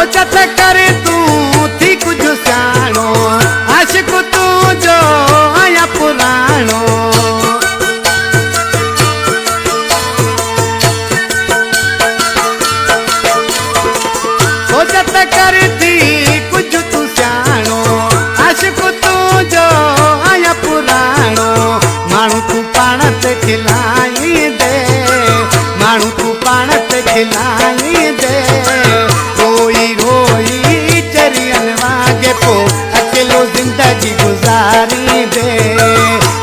सोचत कर तू थी कुछ सियाणो आशिक तू जो आया पुराणो सोचत कर थी कुछ तू सियाणो आशिक तू जो आया पुराणो माण्हू तू पाण ते खिलाई दे माण्हू तू पाण ते खिलाई दे रोई रोई चरियन वागे पो अकेलो जिंदगी गुजारी दे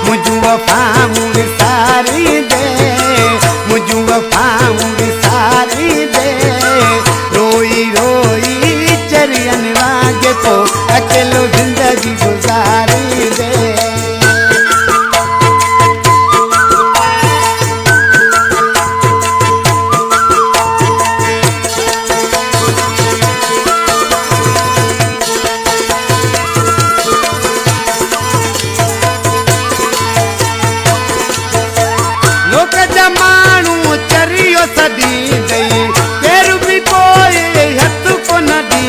मुझू वफाऊं विसारी दे मुझू वफाऊं विसारी दे रोई रोई चरियन वागे पो अकेलो जिंदगी गुजारी दे माण्हू चरियो सदी गई केर भी पोए हथ को न दी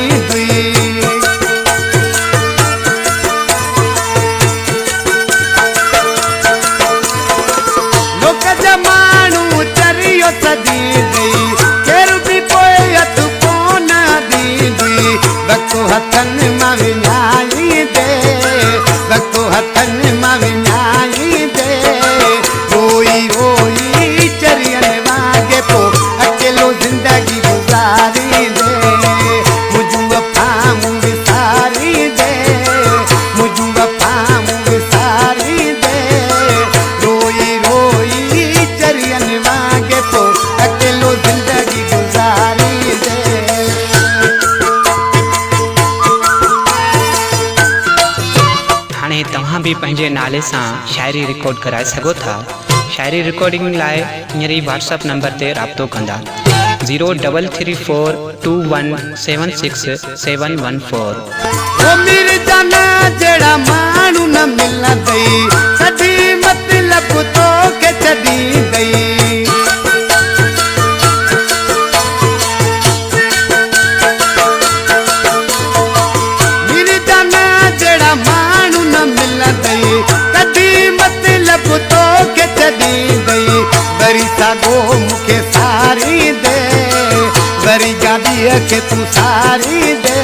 लोक माण्हू चरियो सदी गई केर भी पोए हथ को न दी वक्तो हथन मां विञाई दे वक्तो हथन मां विञाई दे रोई रोई चरियन वागे पो अकेलो जिंदगी गुजारी दे मुझू वफाऊं विसारी दे मुझू वफाऊं विसारी दे रोई रोई चरियन वागे पो अकेलो जिंदगी गुजारी दे हाणे तव्हां भी पंहिंजे नाले सां शायरी रिकॉर्ड कराए सघो था। शायरी रिकॉर्डिंग लाइ हींअर ई व्हाट्सअप नंबर ते राब्तो कंदा 033421767114। ओ मेरे जाना जेड़ा मानू न मिलना दई सदी मतलब तो के चदी दई मेरे जाना जेड़ा मानू न मिलना दई कदी मतलब तो के चदी दई बरी सागो मुखे सारी दे बरी गादी के तू सारी दे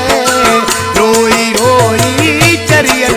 रोई रोई चरियन